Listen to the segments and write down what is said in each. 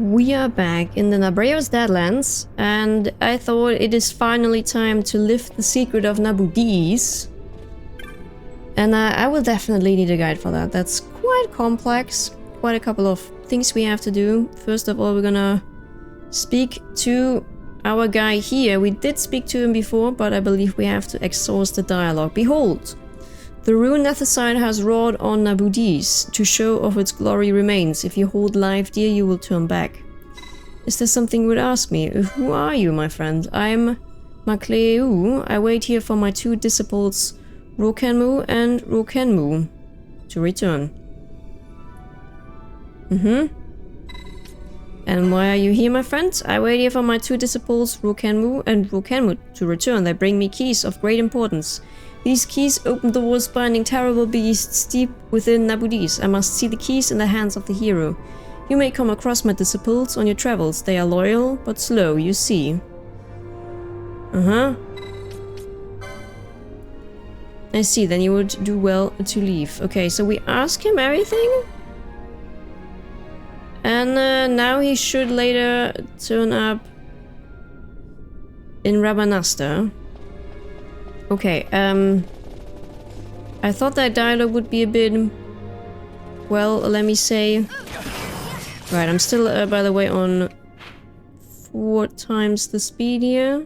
We are back in the Nabreo's Deadlands, and I thought it is finally time to lift the secret of Nabudis. And I will definitely need a guide for that. That's quite complex, quite a couple of things we have to do. First of all, we're gonna speak to our guy here. We did speak to him before, but I believe we have to exhaust the dialogue. Behold! The rune Necrohol has wrought on Nabudis. To show of its glory remains. If you hold life dear, you will turn back. Is there something you would ask me? Who are you, my friend? I'm Makleu. I wait here for my two disciples, Rokenmu and Rokenmu, to return. And why are you here, my friend? I wait here for my two disciples, Rokenmu and Rokenmu, to return. They bring me keys of great importance. These keys open doors binding terrible beasts deep within Nabudis. I must see the keys in the hands of the hero. You may come across my disciples on your travels. They are loyal, but slow, you see. I see, then you would do well to leave. Okay, so we ask him everything? And now he should later turn up in Rabanasta. Okay, I thought that dialogue would be a bit, well, let me say... Right, I'm still, by the way, on 4 times the speed here.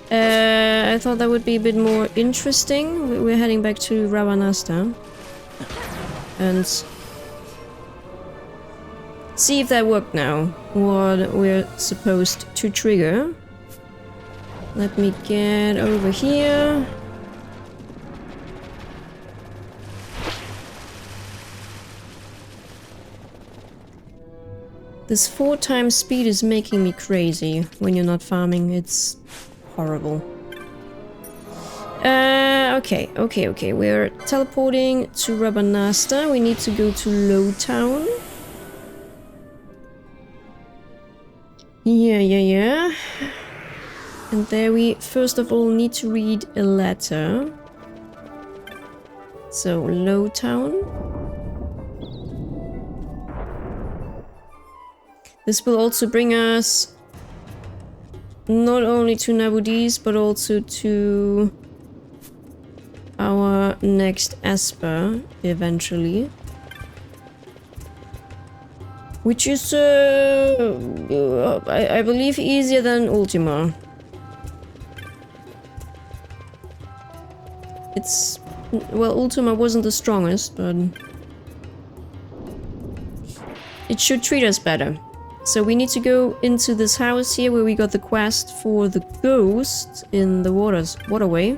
I thought that would be a bit more interesting. We're heading back to Rabanasta. And... see if that worked now. What we're supposed to trigger. Let me get over here. This 4 times speed is making me crazy when you're not farming. It's horrible. Okay. We're teleporting to Rabanasta. We need to go to Lowtown. Yeah. And there we first of all need to read a letter. So, Lowtown. This will also bring us not only to Nabudis, but also to our next Esper, eventually. Which is, I believe, easier than Ultima. It's... well, Ultima wasn't the strongest, but... it should treat us better. So we need to go into this house here where we got the quest for the ghost in the waterway.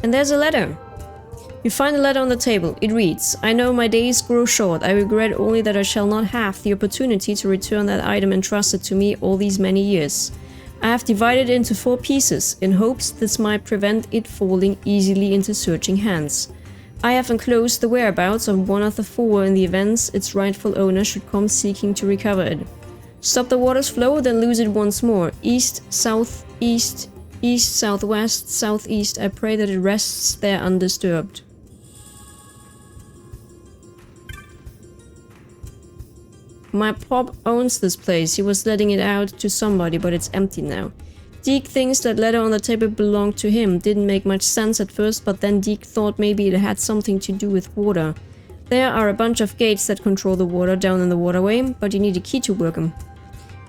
And there's a letter. You find a letter on the table. It reads, I know my days grow short. I regret only that I shall not have the opportunity to return that item entrusted to me all these many years. I have divided it into 4 pieces, in hopes this might prevent it falling easily into searching hands. I have enclosed the whereabouts of one of the 4 in the events its rightful owner should come seeking to recover it. Stop the water's flow, then lose it once more. East, south, east, east, southwest, southeast. I pray that it rests there undisturbed. My pop owns this place. He was letting it out to somebody, but it's empty now. Deke thinks that letter on the table belonged to him. Didn't make much sense at first, but then Deke thought maybe it had something to do with water. There are a bunch of gates that control the water down in the waterway, but you need a key to work them.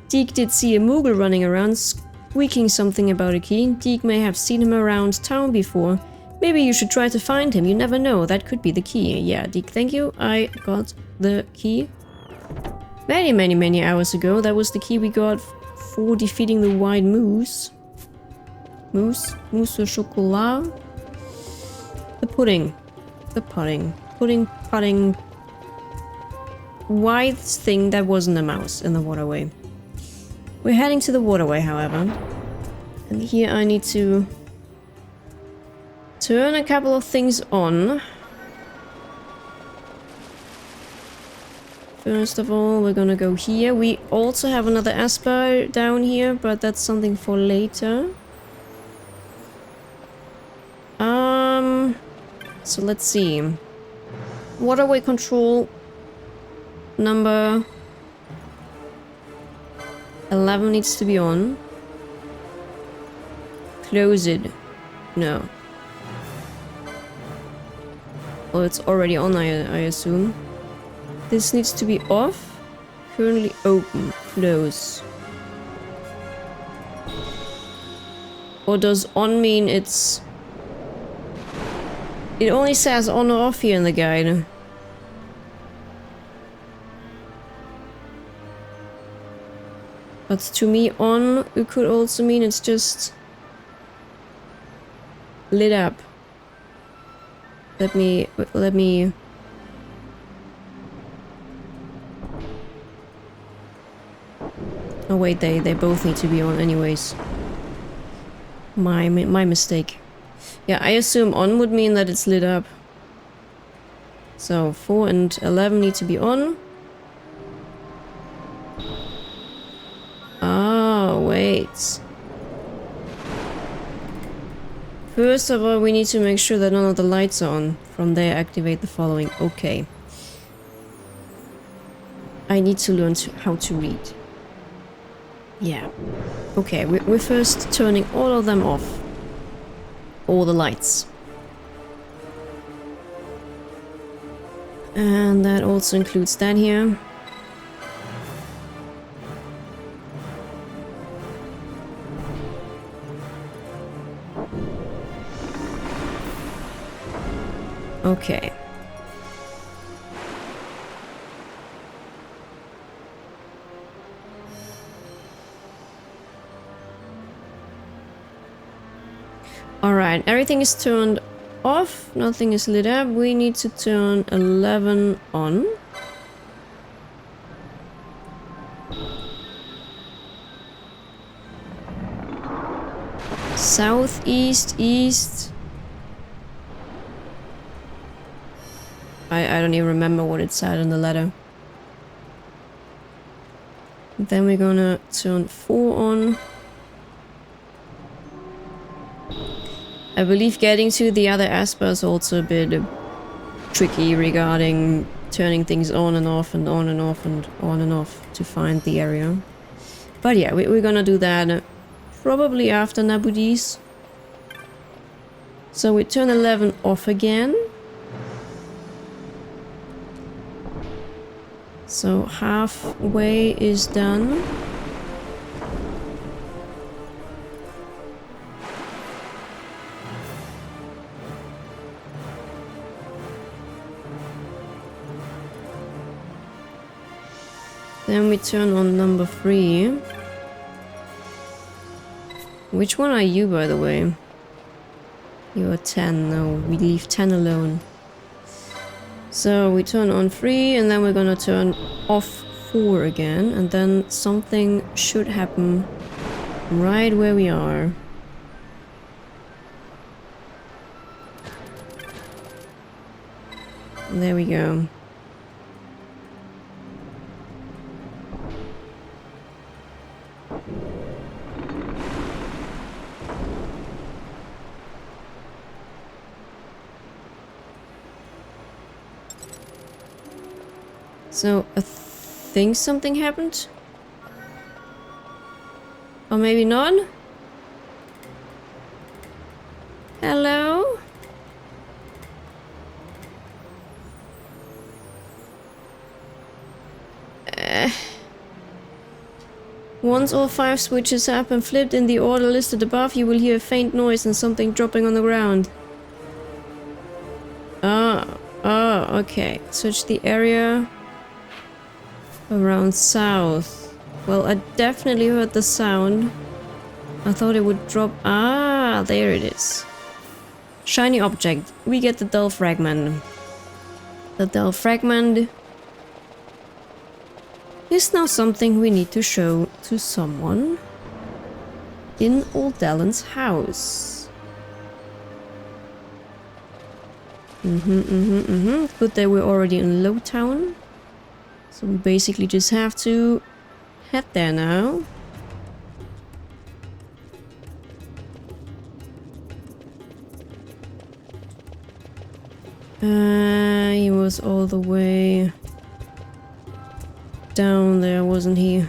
Deke did see a Moogle running around, squeaking something about a key. Deke may have seen him around town before. Maybe you should try to find him. You never know. That could be the key. Yeah, Deke, thank you. I got the key. Many hours ago. That was the key we got for defeating the white moose. Mousse au chocolat. The pudding. Pudding. White thing that wasn't a mouse in the waterway. We're heading to the waterway, however. And here I need to turn a couple of things on. First of all, we're gonna go here. We also have another Esper down here, but that's something for later. So let's see. Waterway control number 11 needs to be on. Close it. No. Well, it's already on, I assume. This needs to be off. Currently open. Close. Or does on mean it's... It only says on or off here in the guide. But to me, on, it could also mean it's just lit up. Let me... Oh wait, they both need to be on anyways. My mistake. Yeah, I assume on would mean that it's lit up. So 4 and 11 need to be on. Oh, wait. First of all, we need to make sure that none of the lights are on. From there, activate the following. Okay. I need to learn how to read. Yeah. Okay, we're first turning all of them off. All the lights. And that also includes that here. Okay. Alright, everything is turned off, nothing is lit up. We need to turn 11 on. Southeast, east. I don't even remember what it said in the letter. Then we're gonna turn 4 on. I believe getting to the other Esper is also a bit tricky regarding turning things on and off and on and off and on and off to find the area. But yeah, we're gonna do that probably after Nabudis. So we turn 11 off again. So halfway is done. Then we turn on number 3. Which one are you, by the way? You are 10. No, we leave 10 alone. So we turn on 3 and then we're gonna turn off 4 again. And then something should happen right where we are. There we go. So, I think something happened? Or maybe not? Hello? Once all 5 switches have been flipped in the order listed above, you will hear a faint noise and something dropping on the ground. Oh, okay. Search the area around south. Well, I definitely heard the sound. I thought it would drop. Ah, there it is. Shiny object. We get the dull fragment. The dull fragment is now something we need to show to someone in Old Dallin's house. Good that we're already in Lowtown. So we basically just have to head there now. He was all the way down there, wasn't he?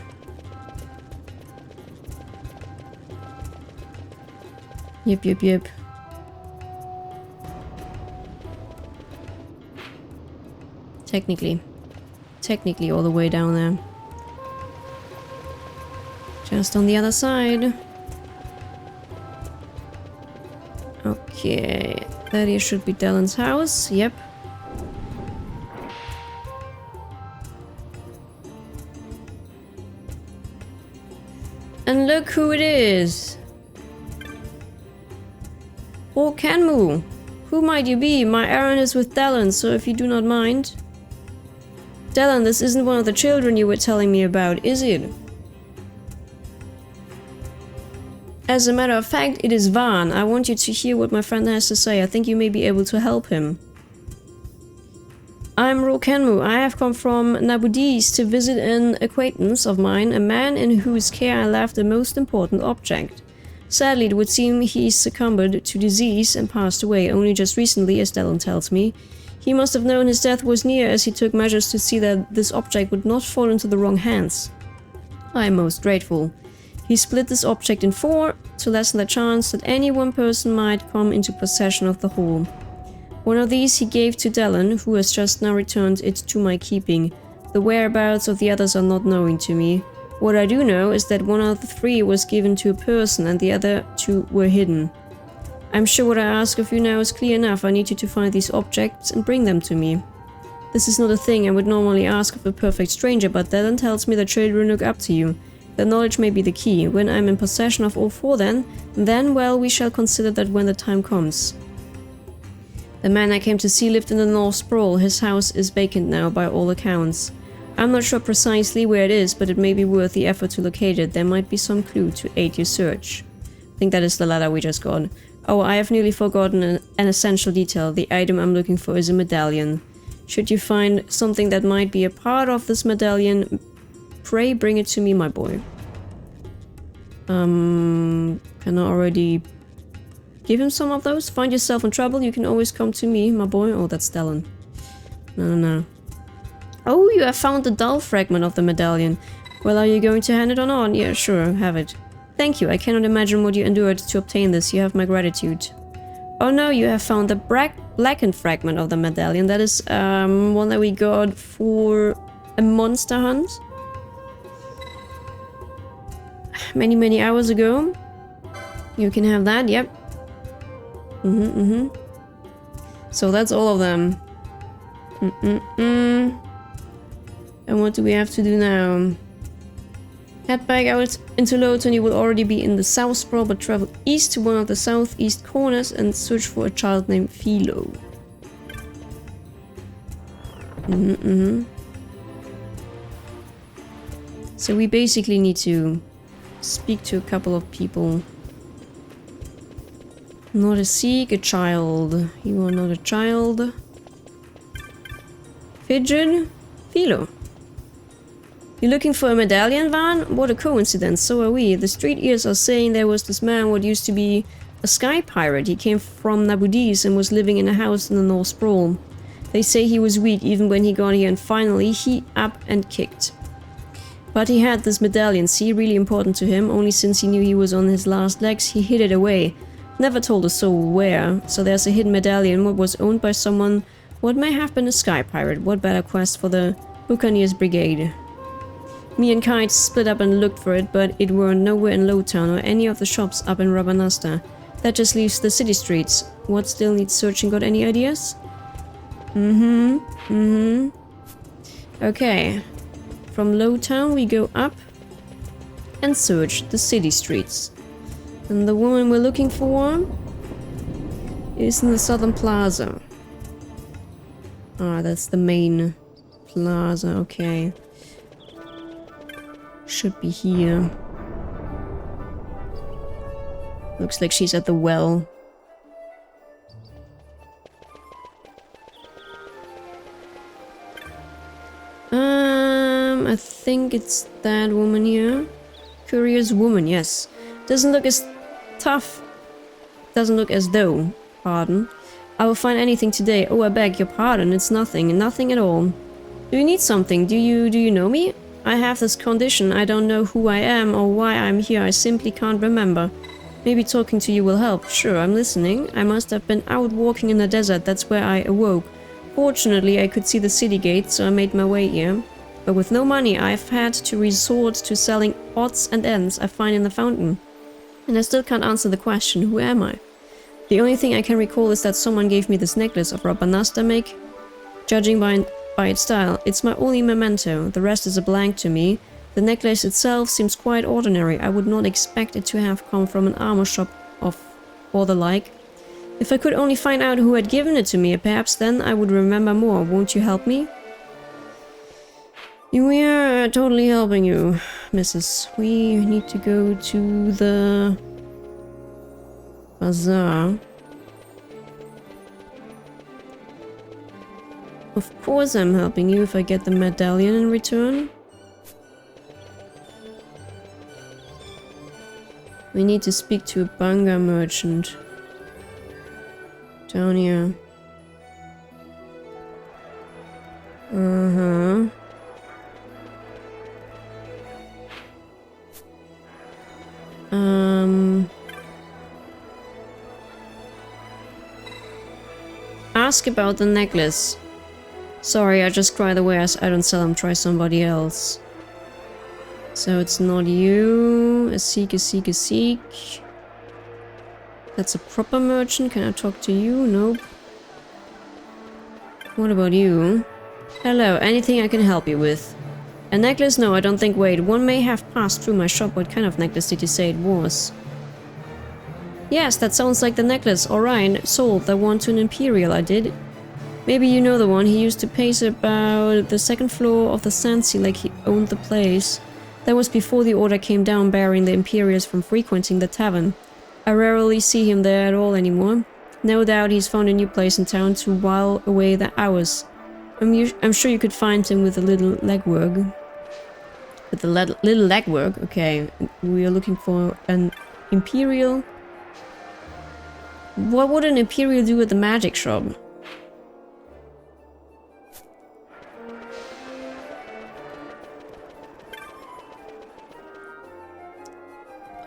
Yep, yep, yep. Technically all the way down there. Just on the other side. Okay, that here should be Dellen's house. Yep. And look who it is! Oh, Kenmu! Who might you be? My errand is with Dellen, so if you do not mind. Dellen, this isn't one of the children you were telling me about, is it? As a matter of fact, it is Van. I want you to hear what my friend has to say. I think you may be able to help him. I'm Rokenmu. I have come from Nabudis to visit an acquaintance of mine, a man in whose care I left a most important object. Sadly, it would seem he succumbed to disease and passed away only just recently, as Dellen tells me. He must have known his death was near, as he took measures to see that this object would not fall into the wrong hands. I am most grateful. He split this object in 4 to lessen the chance that any one person might come into possession of the whole. One of these he gave to Dellen, who has just now returned it to my keeping. The whereabouts of the others are not known to me. What I do know is that one of the 3 was given to a person and the other 2 were hidden. I'm sure what I ask of you now is clear enough. I need you to find these objects and bring them to me. This is not a thing I would normally ask of a perfect stranger, but Dellen tells me the children look up to you. Their knowledge may be the key. When I'm in possession of all 4 then, well, we shall consider that when the time comes. The man I came to see lived in the North Sprawl. His house is vacant now, by all accounts. I'm not sure precisely where it is, but it may be worth the effort to locate it. There might be some clue to aid your search. I think that is the letter we just got. Oh, I have nearly forgotten an essential detail. The item I'm looking for is a medallion. Should you find something that might be a part of this medallion, pray bring it to me, my boy. Can I already give him some of those? Find yourself in trouble, you can always come to me, my boy. Oh, that's Dellen. No. Oh, you have found the dull fragment of the medallion. Well, are you going to hand it on? Yeah, sure, have it. Thank you, I cannot imagine what you endured to obtain this. You have my gratitude. Oh no, you have found the blackened fragment of the medallion. That is one that we got for a monster hunt. Many hours ago. You can have that, yep. So that's all of them. And what do we have to do now? Head back out into Lowton. You will already be in the South Sprawl, but travel east to one of the southeast corners and search for a child named Philo. So we basically need to speak to a couple of people. Not a seek, a child. You are not a child. Pigeon? Philo. You're looking for a medallion, Van? What a coincidence, so are we. The street ears are saying there was this man what used to be a sky pirate. He came from Nabudis and was living in a house in the North Sprawl. They say he was weak even when he got here, and finally he up and kicked. But he had this medallion, see, really important to him. Only since he knew he was on his last legs, he hid it away. Never told a soul where. So there's a hidden medallion what was owned by someone what may have been a sky pirate. What better quest for the Buccaneers Brigade? Me and Kite split up and looked for it, but it were nowhere in Lowtown or any of the shops up in Rabanasta. That just leaves the city streets. What still needs searching? Got any ideas? Okay. From Lowtown we go up and search the city streets. And the woman we're looking for is in the Southern Plaza. Ah, that's the main plaza, okay. Should be here. Looks like she's at the well. I think it's that woman here. Curious woman, yes. Doesn't look as tough. Doesn't look as though. Pardon. I will find anything today. Oh, I beg your pardon. It's nothing. Nothing at all. Do you need something? Do you know me? I have this condition. I don't know who I am or why I'm here. I simply can't remember. Maybe talking to you will help. Sure, I'm listening. I must have been out walking in the desert. That's where I awoke. Fortunately, I could see the city gate, so I made my way here. But with no money, I've had to resort to selling odds and ends I find in the fountain. And I still can't answer the question, who am I? The only thing I can recall is that someone gave me this necklace of Rabanasta make. Judging by its style, it's my only memento. The rest is a blank to me. The necklace itself seems quite ordinary. I would not expect it to have come from an armor shop or the like. If I could only find out who had given it to me, perhaps then I would remember more. Won't you help me? We are totally helping you, Mrs. We need to go to the bazaar. Of course I'm helping you if I get the medallion in return. We need to speak to a Banga merchant. Down here. Ask about the necklace. Sorry, I just cried away as I don't sell them. Try somebody else. So it's not you. A seek. That's a proper merchant. Can I talk to you? Nope. What about you? Hello, anything I can help you with? A necklace? No, I don't think. Wait, one may have passed through my shop. What kind of necklace did you say it was? Yes, that sounds like the necklace. Alright, sold that one to an Imperial, I did. Maybe you know the one. He used to pace about the second floor of the Sandsea like he owned the place. That was before the order came down barring the Imperials from frequenting the tavern. I rarely see him there at all anymore. No doubt he's found a new place in town to while away the hours. I'm sure you could find him with a little legwork. With a little legwork? Okay, we are looking for an Imperial. What would an Imperial do at the magic shop?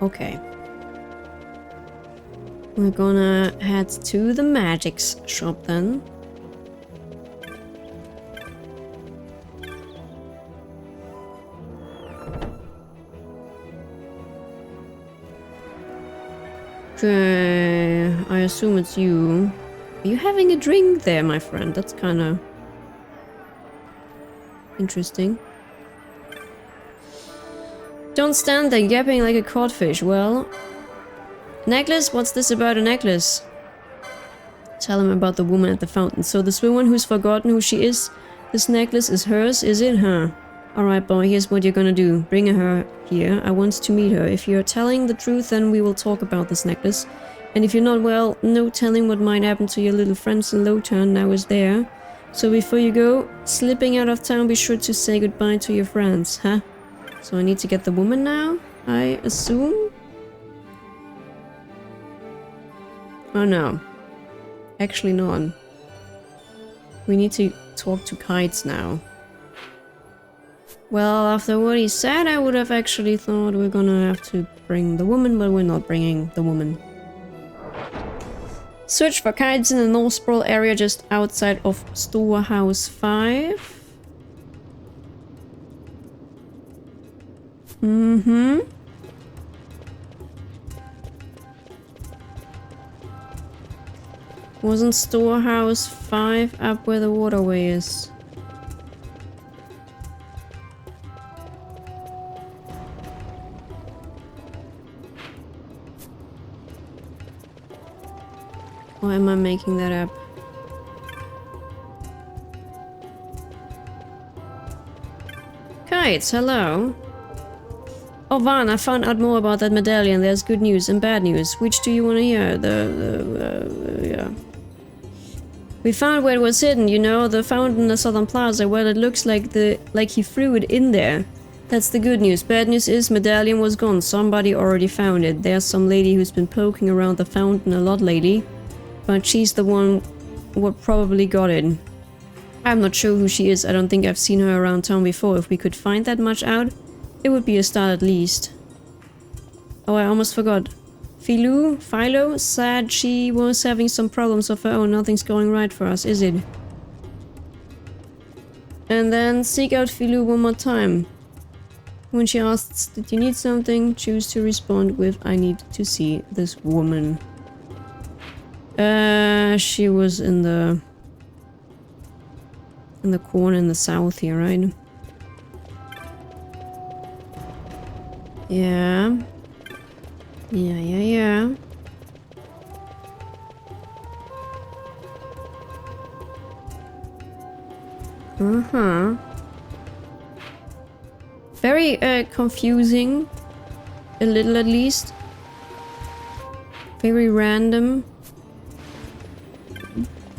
Okay. We're gonna head to the magic's shop then. Okay, I assume it's you. Are you having a drink there, my friend? That's kinda interesting. Don't stand there yapping like a codfish. Well, necklace? What's this about a necklace? Tell him about the woman at the fountain. So this woman who's forgotten who she is, this necklace is hers, is it? Huh? Alright boy, here's what you're gonna do. Bring her here. I want to meet her. If you're telling the truth, then we will talk about this necklace. And if you're not, well, no telling what might happen to your little friends in Lowtown now is there. So before you go, slipping out of town, be sure to say goodbye to your friends, huh? So I need to get the woman now, I assume? Oh no. Actually not. We need to talk to Kites now. Well, after what he said, I would have actually thought we're gonna have to bring the woman, but we're not bringing the woman. Search for Kites in the North Sprawl area just outside of Storehouse 5. Wasn't Storehouse 5 up where the waterway is? Or am I making that up? Kites, hello. Oh, Van, I found out more about that medallion. There's good news and bad news. Which do you want to hear? Yeah. We found where it was hidden, you know, the fountain in the southern plaza. Well, it looks like he threw it in there. That's the good news. Bad news is medallion was gone. Somebody already found it. There's some lady who's been poking around the fountain a lot lately. But she's the one what probably got it. I'm not sure who she is. I don't think I've seen her around town before. If we could find that much out, it would be a start at least. Oh, I almost forgot. Philo said she was having some problems of her own. Nothing's going right for us, is it? And then seek out Philo one more time. When she asks, did you need something? Choose to respond with, I need to see this woman. She was in the corner in the south here, right? Yeah. Yeah. Uh-huh. Very confusing. A little at least. Very random.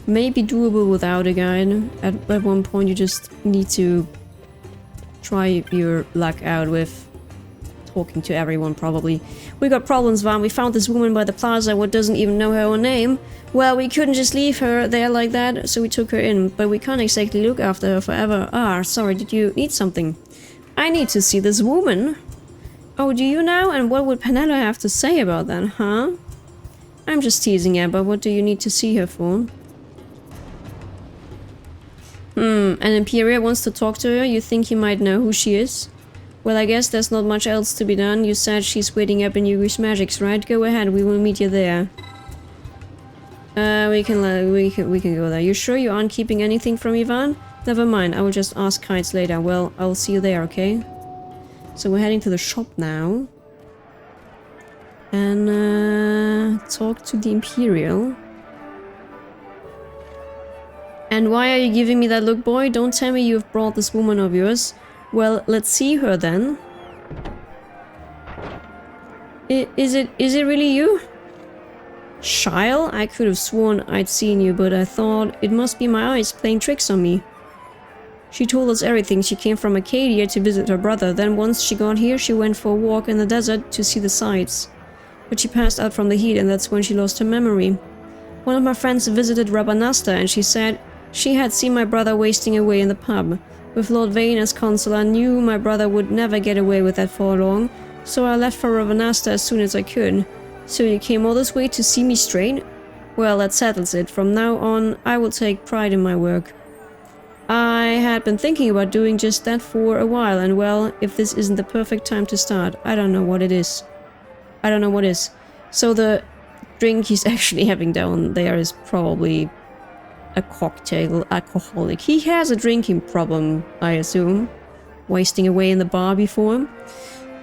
Maybe doable without a guide. At one point you just need to try your luck out with talking to everyone, probably. We got problems, Van. We found this woman by the plaza what doesn't even know her own name. Well, we couldn't just leave her there like that, so we took her in. But we can't exactly look after her forever. Ah, sorry, did you need something? I need to see this woman. Oh, do you now? And what would Penelo have to say about that, huh? I'm just teasing her, but what do you need to see her for? And Imperial wants to talk to her. You think you might know who she is? Well, I guess there's not much else to be done. You said she's waiting up in Yugi's magics, right? Go ahead, we will meet you there. We can go there. You sure you aren't keeping anything from Ivan? Never mind, I will just ask Kites later. Well, I will see you there, okay? So we're heading to the shop now. And talk to the Imperial. And why are you giving me that look, boy? Don't tell me you've brought this woman of yours. Well, let's see her then. Is it really you? Shyle? I could have sworn I'd seen you, but I thought it must be my eyes playing tricks on me. She told us everything. She came from Acadia to visit her brother. Then once she got here, she went for a walk in the desert to see the sights. But she passed out from the heat, and that's when she lost her memory. One of my friends visited Rabanasta, and she said she had seen my brother wasting away in the pub. With Lord Vane as consul, I knew my brother would never get away with that for long, so I left for Rabanasta as soon as I could. So you came all this way to see me straight? Well, that settles it. From now on, I will take pride in my work. I had been thinking about doing just that for a while, and well, if this isn't the perfect time to start, I don't know what it is. I don't know what is. So the drink he's actually having down there is probably a cocktail alcoholic. He has a drinking problem, I assume. Wasting away in the bar before him.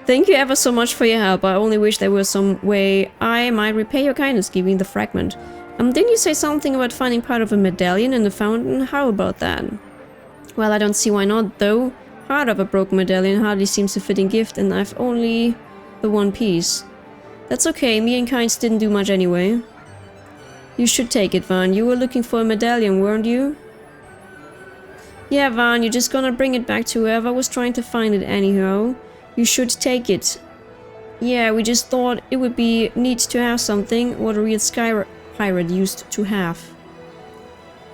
Thank you ever so much for your help. I only wish there was some way I might repay your kindness, giving the fragment. Didn't you say something about finding part of a medallion in the fountain? How about that? Well, I don't see why not, though. Part of a broken medallion hardly seems a fitting gift, and I've only the one piece. That's okay, me and Kynes didn't do much anyway. You should take it, Van. You were looking for a medallion, weren't you? Yeah, Van, you're just gonna bring it back to whoever was trying to find it anyhow. You should take it. Yeah, we just thought it would be neat to have something what a real sky pirate used to have.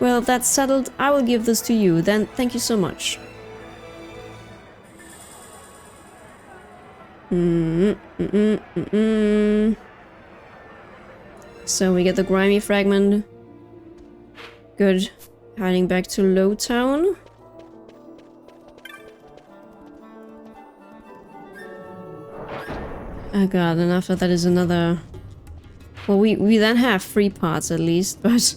Well, if that's settled, I will give this to you. Then, thank you so much. So we get the grimy fragment. Good. Heading back to Lowtown. Oh god, and after that is another... Well, we then have 3 parts at least, but...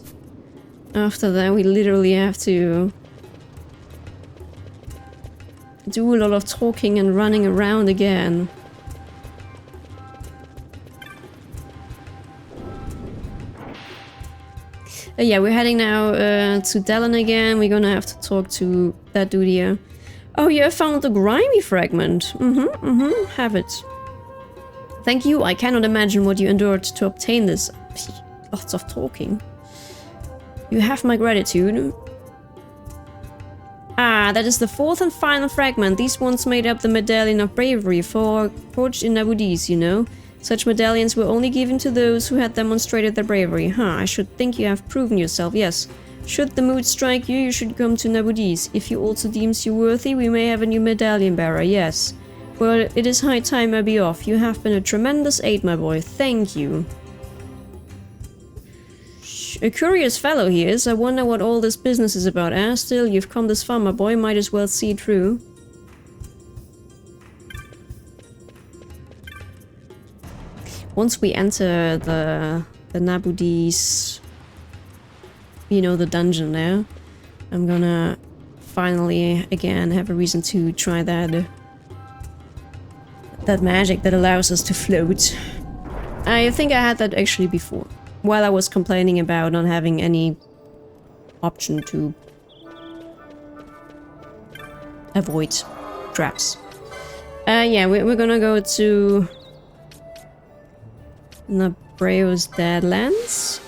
After that we literally have to... do a lot of talking and running around again. Yeah, we're heading now to Dallin again. We're gonna have to talk to that dude here. Oh, you have found the grimy fragment. Have it. Thank you. I cannot imagine what you endured to obtain this. Lots of talking. You have my gratitude. Ah, that is the 4th and final fragment. These ones made up the medallion of bravery forged in Nabudis, you know. Such medallions were only given to those who had demonstrated their bravery. I should think you have proven yourself, yes. Should the mood strike you, you should come to Nabudis. If he also deems you worthy, we may have a new medallion bearer, yes. Well, it is high time I be off. You have been a tremendous aid, my boy. Thank you. A curious fellow he is. I wonder what all this business is about. Still, you've come this far, my boy. Might as well see it through. Once we enter the Nabudis, you know, the dungeon there, I'm gonna finally again have a reason to try that magic that allows us to float. I think I had that actually before, while I was complaining about not having any option to avoid traps. Yeah, we're gonna go to Nabreo's Deadlands.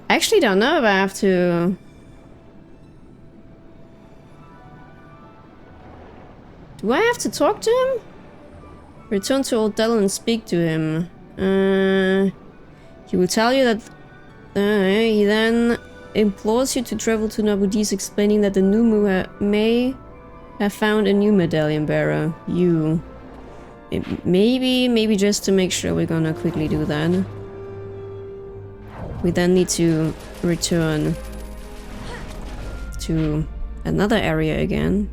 I actually don't know if I have to... Do I have to talk to him? Return to Old Dell and speak to him. He will tell you that... he then implores you to travel to Nabudis, explaining that the Numu may have found a new medallion bearer. You... Maybe just to make sure we're gonna quickly do that. We then need to return to another area again.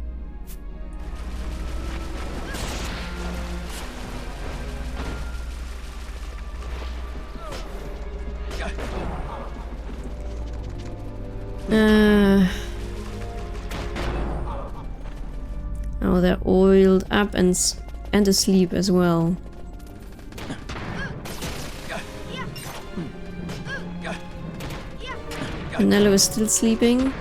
Oh, they're oiled up and asleep as well. Nello is still sleeping.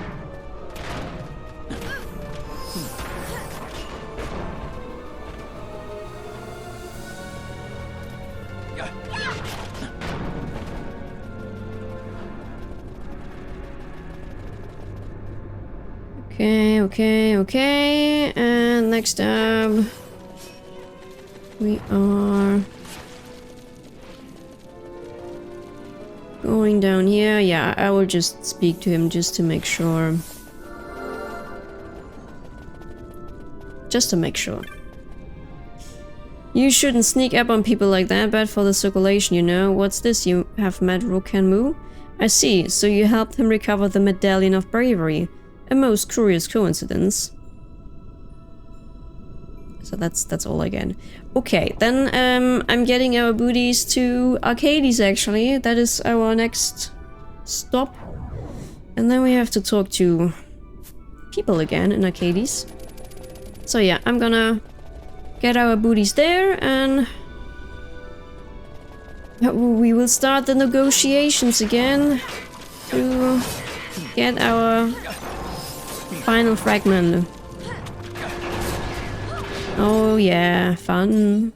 Okay. And next up, we are going down here. Yeah, I will just speak to him just to make sure. Just to make sure. You shouldn't sneak up on people like that. Bad for the circulation, you know. What's this? You have met Rokanmu? I see. So you helped him recover the Medallion of Bravery. A most curious coincidence. So that's all again. Okay, then I'm getting our booties to Arcades actually. That is our next stop. And then we have to talk to people again in Arcades. So yeah, I'm gonna get our booties there and we will start the negotiations again to get our final fragment. Oh yeah, fun.